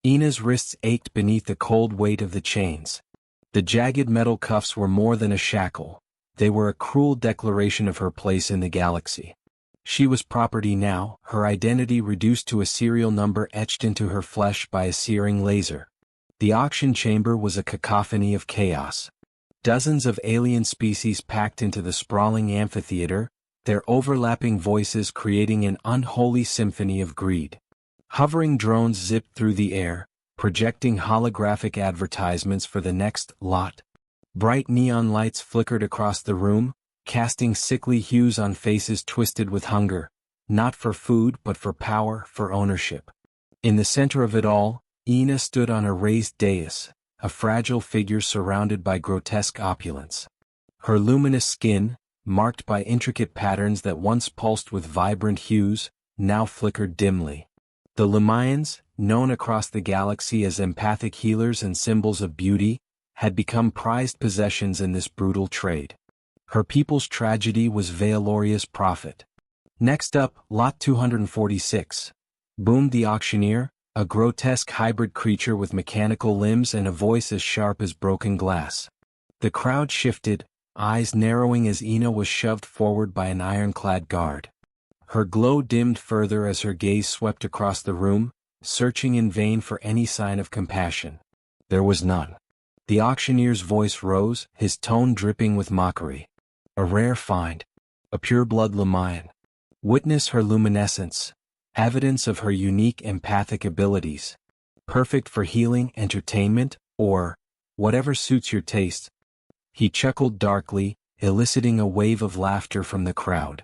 Ina's wrists ached beneath the cold weight of the chains. The jagged metal cuffs were more than a shackle. They were a cruel declaration of her place in the galaxy. She was property now, her identity reduced to a serial number etched into her flesh by a searing laser. The auction chamber was a cacophony of chaos. Dozens of alien species packed into the sprawling amphitheater, their overlapping voices creating an unholy symphony of greed. Hovering drones zipped through the air, projecting holographic advertisements for the next lot. Bright neon lights flickered across the room, casting sickly hues on faces twisted with hunger, not for food but for power, for ownership. In the center of it all, Ina stood on a raised dais, a fragile figure surrounded by grotesque opulence. Her luminous skin, marked by intricate patterns that once pulsed with vibrant hues, now flickered dimly. The Lumians, known across the galaxy as empathic healers and symbols of beauty, had become prized possessions in this brutal trade. Her people's tragedy was Veiloria's profit. Next up, Lot 246. Boomed the auctioneer, a grotesque hybrid creature with mechanical limbs and a voice as sharp as broken glass. The crowd shifted, eyes narrowing as Ina was shoved forward by an ironclad guard. Her glow dimmed further as her gaze swept across the room, searching in vain for any sign of compassion. There was none. The auctioneer's voice rose, his tone dripping with mockery. A rare find. A pure-blood Lumian. Witness her luminescence. Evidence of her unique empathic abilities. Perfect for healing, entertainment, or whatever suits your taste. He chuckled darkly, eliciting a wave of laughter from the crowd.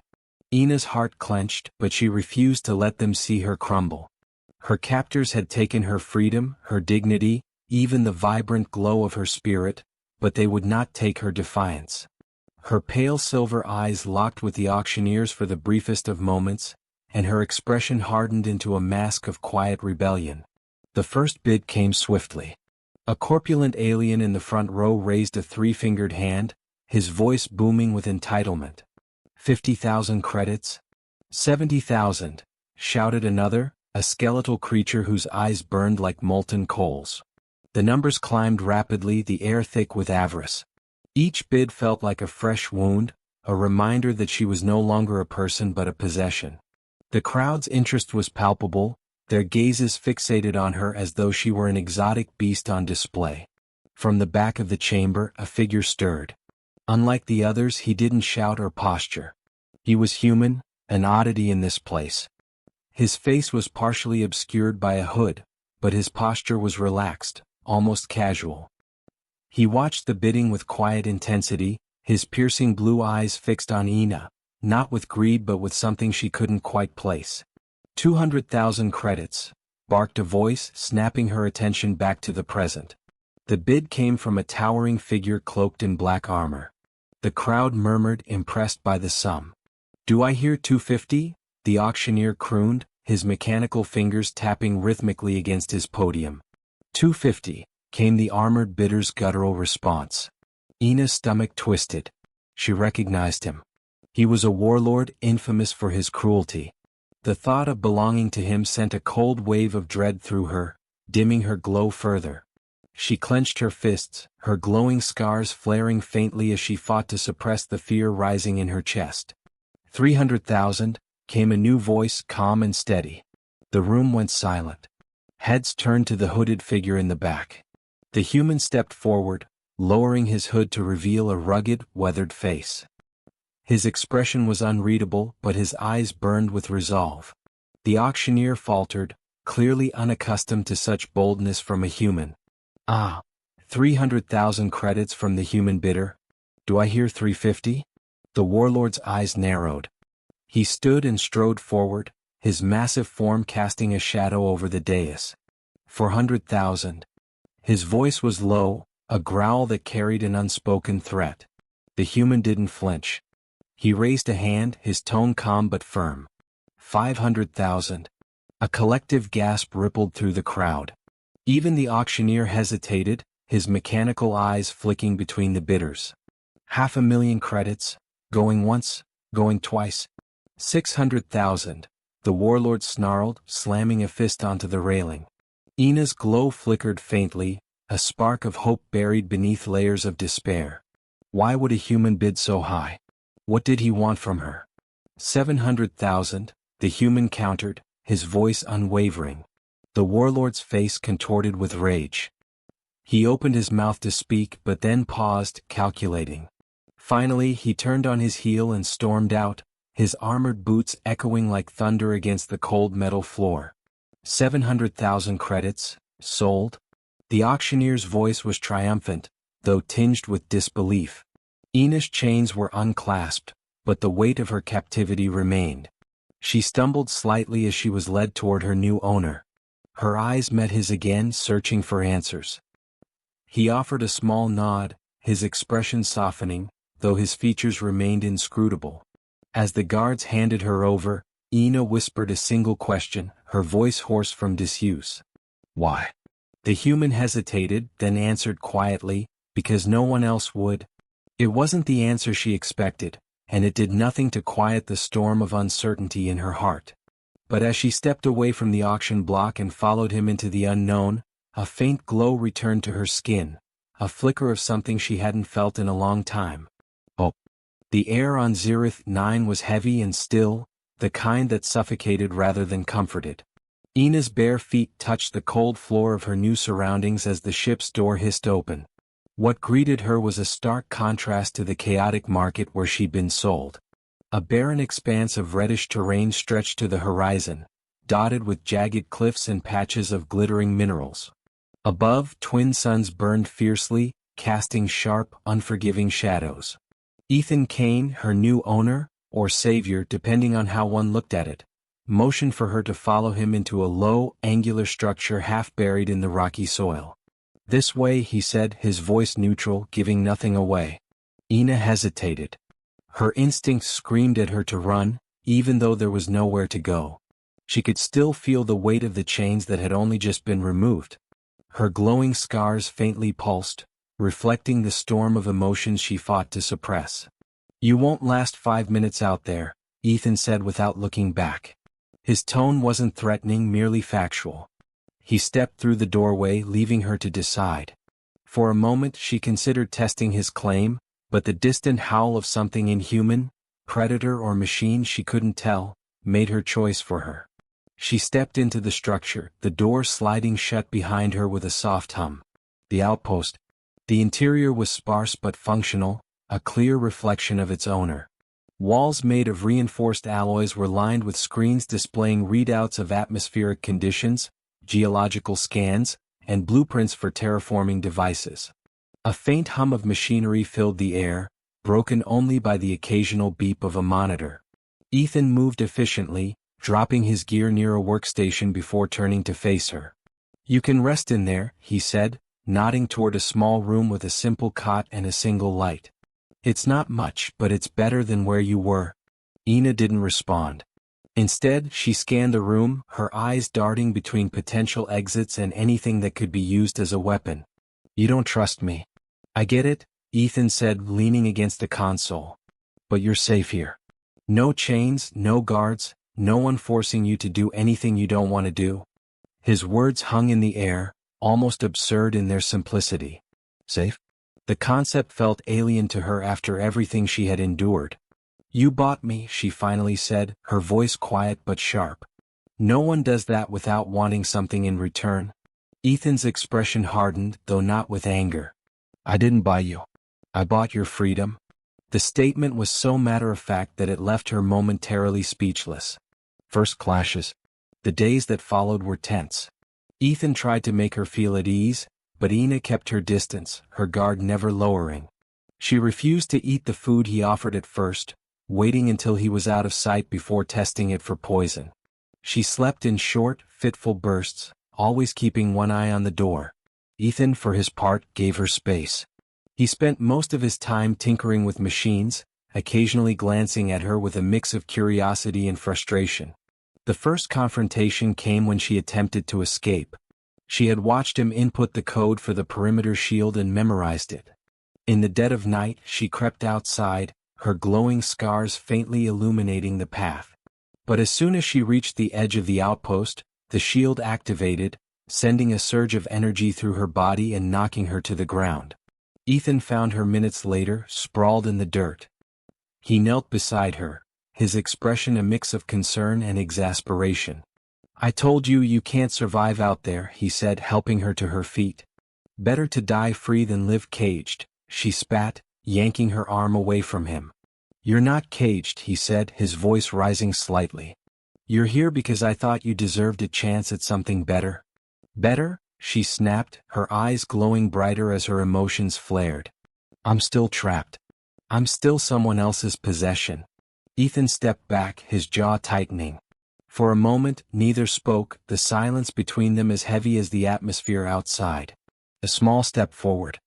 Ina's heart clenched, but she refused to let them see her crumble. Her captors had taken her freedom, her dignity, even the vibrant glow of her spirit, but they would not take her defiance. Her pale silver eyes locked with the auctioneer's for the briefest of moments, and her expression hardened into a mask of quiet rebellion. The first bid came swiftly. A corpulent alien in the front row raised a three-fingered hand, his voice booming with entitlement. 50,000 credits? 70,000, shouted another, a skeletal creature whose eyes burned like molten coals. The numbers climbed rapidly, the air thick with avarice. Each bid felt like a fresh wound, a reminder that she was no longer a person but a possession. The crowd's interest was palpable, their gazes fixated on her as though she were an exotic beast on display. From the back of the chamber, a figure stirred. Unlike the others, he didn't shout or posture. He was human, an oddity in this place. His face was partially obscured by a hood, but his posture was relaxed, almost casual. He watched the bidding with quiet intensity, his piercing blue eyes fixed on Ina, not with greed but with something she couldn't quite place. 200,000 credits, barked a voice, snapping her attention back to the present. The bid came from a towering figure cloaked in black armor. The crowd murmured, impressed by the sum. "Do I hear 250? The auctioneer crooned, his mechanical fingers tapping rhythmically against his podium. 250, came the armored bidder's guttural response. Ina's stomach twisted. She recognized him. He was a warlord infamous for his cruelty. The thought of belonging to him sent a cold wave of dread through her, dimming her glow further. She clenched her fists, her glowing scars flaring faintly as she fought to suppress the fear rising in her chest. 300,000, came a new voice, calm and steady. The room went silent. Heads turned to the hooded figure in the back. The human stepped forward, lowering his hood to reveal a rugged, weathered face. His expression was unreadable, but his eyes burned with resolve. The auctioneer faltered, clearly unaccustomed to such boldness from a human. 300,000 credits from the human bidder. Do I hear 350? The warlord's eyes narrowed. He stood and strode forward, his massive form casting a shadow over the dais. 400,000. His voice was low, a growl that carried an unspoken threat. The human didn't flinch. He raised a hand, his tone calm but firm. 500,000. A collective gasp rippled through the crowd. Even the auctioneer hesitated, his mechanical eyes flicking between the bidders. 500,000 credits, going once, going twice. 600,000. The warlord snarled, slamming a fist onto the railing. Ina's glow flickered faintly, a spark of hope buried beneath layers of despair. Why would a human bid so high? What did he want from her? 700,000, the human countered, his voice unwavering. The warlord's face contorted with rage. He opened his mouth to speak but then paused, calculating. Finally he turned on his heel and stormed out, his armored boots echoing like thunder against the cold metal floor. 700,000 credits, sold? The auctioneer's voice was triumphant, though tinged with disbelief. Ina's chains were unclasped, but the weight of her captivity remained. She stumbled slightly as she was led toward her new owner. Her eyes met his again, searching for answers. He offered a small nod, his expression softening, though his features remained inscrutable. As the guards handed her over, Ina whispered a single question, her voice hoarse from disuse. Why? The human hesitated, then answered quietly, because no one else would. It wasn't the answer she expected, and it did nothing to quiet the storm of uncertainty in her heart. But as she stepped away from the auction block and followed him into the unknown, a faint glow returned to her skin, a flicker of something she hadn't felt in a long time. Oh. The air on Zerith 9 was heavy and still, the kind that suffocated rather than comforted. Ina's bare feet touched the cold floor of her new surroundings as the ship's door hissed open. What greeted her was a stark contrast to the chaotic market where she'd been sold. A barren expanse of reddish terrain stretched to the horizon, dotted with jagged cliffs and patches of glittering minerals. Above, twin suns burned fiercely, casting sharp, unforgiving shadows. Ethan Kane, her new owner, or savior depending on how one looked at it, motioned for her to follow him into a low, angular structure half buried in the rocky soil. This way, he said, his voice neutral, giving nothing away. Ina hesitated. Her instincts screamed at her to run, even though there was nowhere to go. She could still feel the weight of the chains that had only just been removed. Her glowing scars faintly pulsed, reflecting the storm of emotions she fought to suppress. You won't last 5 minutes out there, Ethan said without looking back. His tone wasn't threatening, merely factual. He stepped through the doorway, leaving her to decide. For a moment she considered testing his claim, but the distant howl of something inhuman, predator or machine she couldn't tell, made her choice for her. She stepped into the structure, the door sliding shut behind her with a soft hum. The outpost. The interior was sparse but functional, a clear reflection of its owner. Walls made of reinforced alloys were lined with screens displaying readouts of atmospheric conditions, geological scans, and blueprints for terraforming devices. A faint hum of machinery filled the air, broken only by the occasional beep of a monitor. Ethan moved efficiently, dropping his gear near a workstation before turning to face her. You can rest in there, he said, nodding toward a small room with a simple cot and a single light. It's not much, but it's better than where you were. Ina didn't respond. Instead, she scanned the room, her eyes darting between potential exits and anything that could be used as a weapon. You don't trust me. I get it, Ethan said, leaning against the console. But you're safe here. No chains, no guards, no one forcing you to do anything you don't want to do. His words hung in the air, almost absurd in their simplicity. Safe? The concept felt alien to her after everything she had endured. You bought me, she finally said, her voice quiet but sharp. No one does that without wanting something in return. Ethan's expression hardened, though not with anger. I didn't buy you. I bought your freedom. The statement was so matter-of-fact that it left her momentarily speechless. First clashes. The days that followed were tense. Ethan tried to make her feel at ease, but Ina kept her distance, her guard never lowering. She refused to eat the food he offered at first, waiting until he was out of sight before testing it for poison. She slept in short, fitful bursts, always keeping one eye on the door. Ethan, for his part, gave her space. He spent most of his time tinkering with machines, occasionally glancing at her with a mix of curiosity and frustration. The first confrontation came when she attempted to escape. She had watched him input the code for the perimeter shield and memorized it. In the dead of night, she crept outside, her glowing scars faintly illuminating the path. But as soon as she reached the edge of the outpost, the shield activated, sending a surge of energy through her body and knocking her to the ground. Ethan found her minutes later, sprawled in the dirt. He knelt beside her, his expression a mix of concern and exasperation. "I told you you can't survive out there," he said, helping her to her feet. "Better to die free than live caged," she spat, yanking her arm away from him. "You're not caged," he said, his voice rising slightly. "You're here because I thought you deserved a chance at something better." "Better?" she snapped, her eyes glowing brighter as her emotions flared. "I'm still trapped. I'm still someone else's possession." Ethan stepped back, his jaw tightening. For a moment, neither spoke, the silence between them as heavy as the atmosphere outside. A small step forward.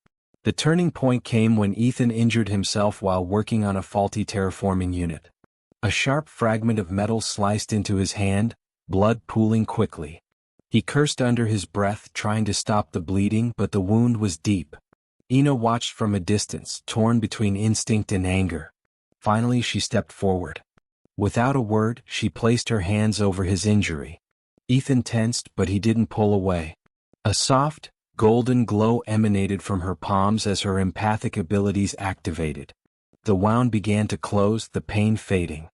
The turning point came when Ethan injured himself while working on a faulty terraforming unit. A sharp fragment of metal sliced into his hand, blood pooling quickly. He cursed under his breath, trying to stop the bleeding, but the wound was deep. Ina watched from a distance, torn between instinct and anger. Finally she stepped forward. Without a word, she placed her hands over his injury. Ethan tensed, but he didn't pull away. A soft, golden glow emanated from her palms as her empathic abilities activated. The wound began to close, the pain fading.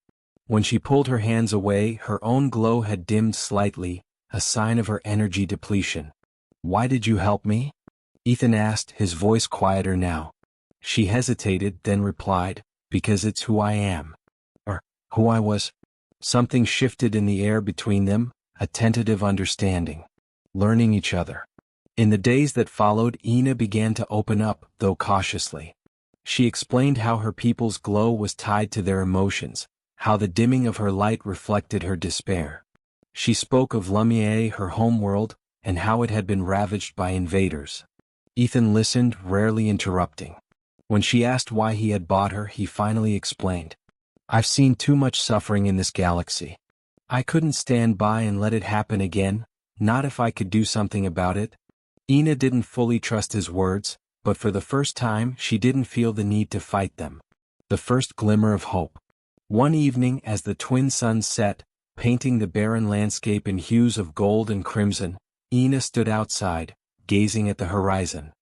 When she pulled her hands away, her own glow had dimmed slightly, a sign of her energy depletion. "Why did you help me?" Ethan asked, his voice quieter now. She hesitated, then replied, "Because it's who I am." Or, who I was. Something shifted in the air between them, a tentative understanding. Learning each other. In the days that followed, Ina began to open up, though cautiously. She explained how her people's glow was tied to their emotions, how the dimming of her light reflected her despair. She spoke of Lumiere, her homeworld, and how it had been ravaged by invaders. Ethan listened, rarely interrupting. When she asked why he had bought her, he finally explained. "I've seen too much suffering in this galaxy. I couldn't stand by and let it happen again, not if I could do something about it." Ina didn't fully trust his words, but for the first time she didn't feel the need to fight them. The first glimmer of hope. One evening as the twin suns set, painting the barren landscape in hues of gold and crimson, Ina stood outside, gazing at the horizon.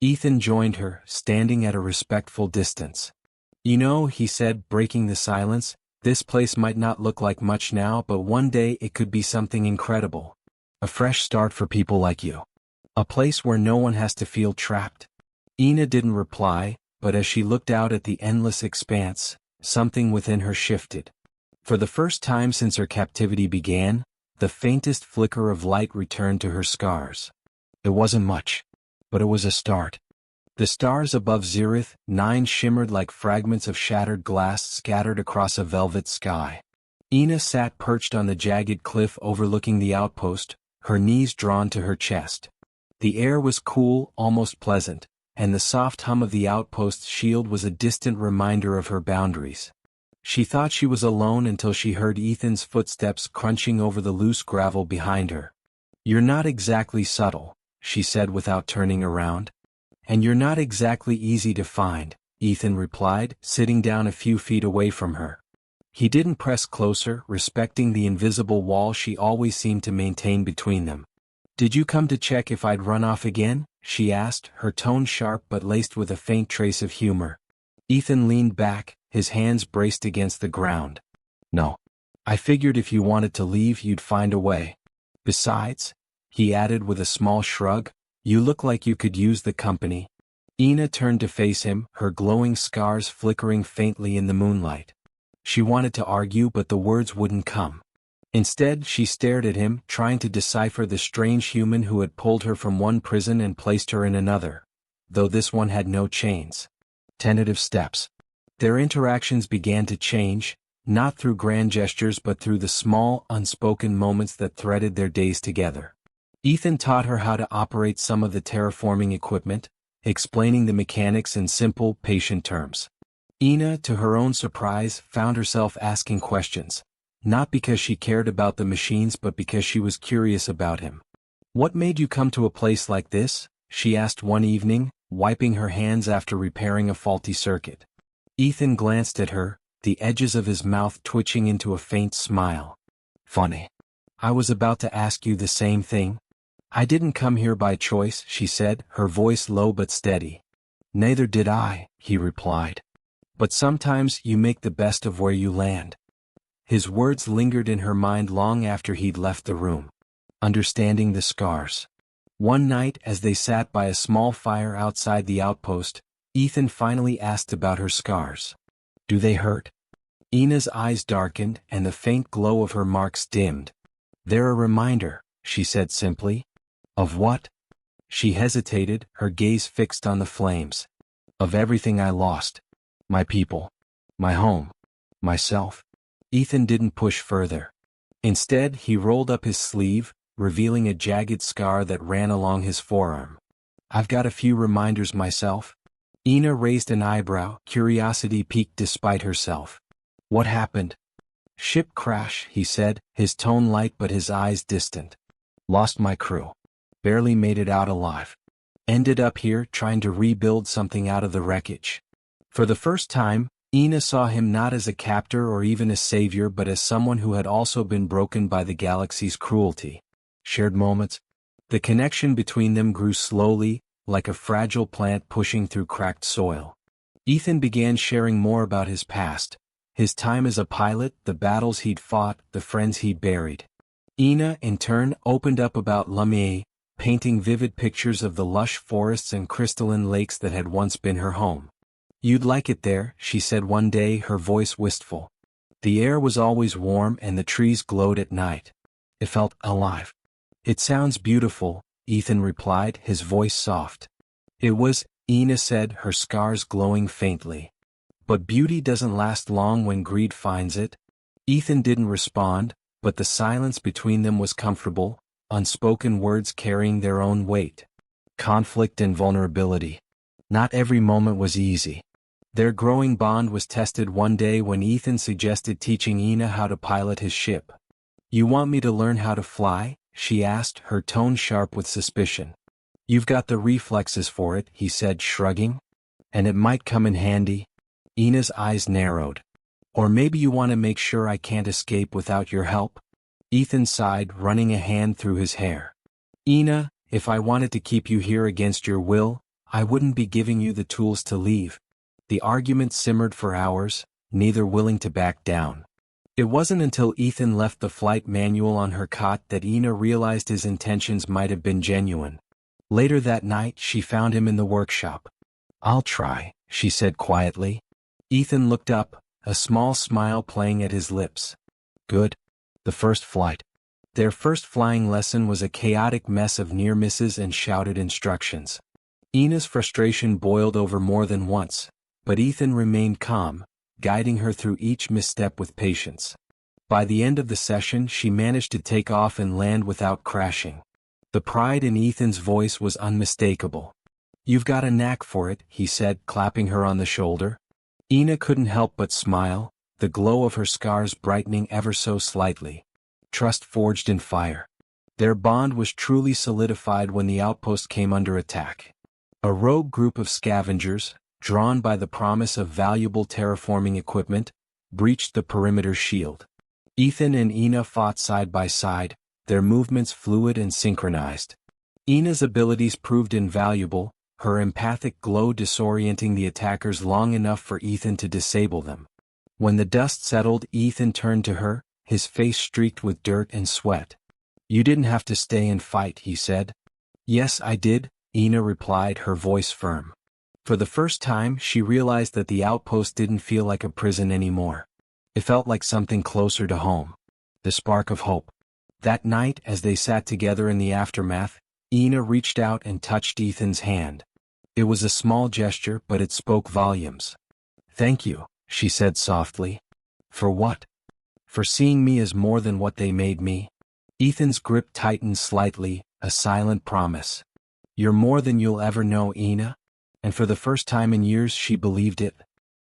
Ethan joined her, standing at a respectful distance. "You know," he said, breaking the silence, "this place might not look like much now, but one day it could be something incredible. A fresh start for people like you. A place where no one has to feel trapped." Ina didn't reply, but as she looked out at the endless expanse, something within her shifted. For the first time since her captivity began, the faintest flicker of light returned to her scars. It wasn't much, but it was a start. The stars above Zerith 9 shimmered like fragments of shattered glass scattered across a velvet sky. Ina sat perched on the jagged cliff overlooking the outpost, her knees drawn to her chest. The air was cool, almost pleasant, and the soft hum of the outpost's shield was a distant reminder of her boundaries. She thought she was alone until she heard Ethan's footsteps crunching over the loose gravel behind her. "You're not exactly subtle," she said without turning around. "And you're not exactly easy to find," Ethan replied, sitting down a few feet away from her. He didn't press closer, respecting the invisible wall she always seemed to maintain between them. "Did you come to check if I'd run off again?" she asked, her tone sharp but laced with a faint trace of humor. Ethan leaned back, his hands braced against the ground. "No. I figured if you wanted to leave you'd find a way. Besides," he added with a small shrug, "you look like you could use the company." Ina turned to face him, her glowing scars flickering faintly in the moonlight. She wanted to argue, but the words wouldn't come. Instead, she stared at him, trying to decipher the strange human who had pulled her from one prison and placed her in another, though this one had no chains. Tentative steps. Their interactions began to change, not through grand gestures but through the small, unspoken moments that threaded their days together. Ethan taught her how to operate some of the terraforming equipment, explaining the mechanics in simple, patient terms. Ina, to her own surprise, found herself asking questions, not because she cared about the machines but because she was curious about him. "What made you come to a place like this?" she asked one evening, wiping her hands after repairing a faulty circuit. Ethan glanced at her, the edges of his mouth twitching into a faint smile. "Funny. I was about to ask you the same thing." I didn't come here by choice, she said, her voice low but steady. Neither did I, he replied. But sometimes you make the best of where you land. His words lingered in her mind long after he'd left the room. Understanding the scars. One night, as they sat by a small fire outside the outpost, Ethan finally asked about her scars. Do they hurt? Ina's eyes darkened and the faint glow of her marks dimmed. They're a reminder, she said simply. Of what? She hesitated, her gaze fixed on the flames. Of everything I lost. My people. My home. Myself. Ethan didn't push further. Instead, he rolled up his sleeve, revealing a jagged scar that ran along his forearm. I've got a few reminders myself. Ina raised an eyebrow, curiosity piqued despite herself. What happened? Ship crash, he said, his tone light but his eyes distant. Lost my crew. Barely made it out alive. Ended up here trying to rebuild something out of the wreckage. For the first time, Ina saw him not as a captor or even a savior but as someone who had also been broken by the galaxy's cruelty. Shared moments. The connection between them grew slowly, like a fragile plant pushing through cracked soil. Ethan began sharing more about his past, his time as a pilot, the battles he'd fought, the friends he'd buried. Ina, in turn, opened up about Lamie, painting vivid pictures of the lush forests and crystalline lakes that had once been her home. You'd like it there, she said one day, her voice wistful. The air was always warm and the trees glowed at night. It felt alive. It sounds beautiful, Ethan replied, his voice soft. It was, Ina said, her scars glowing faintly. But beauty doesn't last long when greed finds it. Ethan didn't respond, but the silence between them was comfortable, unspoken words carrying their own weight. Conflict and vulnerability. Not every moment was easy. Their growing bond was tested one day when Ethan suggested teaching Ina how to pilot his ship. You want me to learn how to fly? She asked, her tone sharp with suspicion. You've got the reflexes for it, he said, shrugging. And it might come in handy. Ina's eyes narrowed. Or maybe you want to make sure I can't escape without your help? Ethan sighed, running a hand through his hair. Ina, if I wanted to keep you here against your will, I wouldn't be giving you the tools to leave. The argument simmered for hours, neither willing to back down. It wasn't until Ethan left the flight manual on her cot that Ina realized his intentions might have been genuine. Later that night, she found him in the workshop. I'll try, she said quietly. Ethan looked up, a small smile playing at his lips. Good. The first flight. Their first flying lesson was a chaotic mess of near misses and shouted instructions. Ina's frustration boiled over more than once, but Ethan remained calm, guiding her through each misstep with patience. By the end of the session, she managed to take off and land without crashing. The pride in Ethan's voice was unmistakable. You've got a knack for it, he said, clapping her on the shoulder. Ina couldn't help but smile, the glow of her scars brightening ever so slightly. Trust forged in fire. Their bond was truly solidified when the outpost came under attack. A rogue group of scavengers, drawn by the promise of valuable terraforming equipment, breached the perimeter shield. Ethan and Ina fought side by side, their movements fluid and synchronized. Ina's abilities proved invaluable, her empathic glow disorienting the attackers long enough for Ethan to disable them. When the dust settled, Ethan turned to her, his face streaked with dirt and sweat. You didn't have to stay and fight, he said. Yes, I did, Ina replied, her voice firm. For the first time, she realized that the outpost didn't feel like a prison anymore. It felt like something closer to home. The spark of hope. That night, as they sat together in the aftermath, Ina reached out and touched Ethan's hand. It was a small gesture, but it spoke volumes. Thank you, she said softly. For what? For seeing me as more than what they made me. Ethan's grip tightened slightly, a silent promise. You're more than you'll ever know, Ina. And for the first time in years she believed it.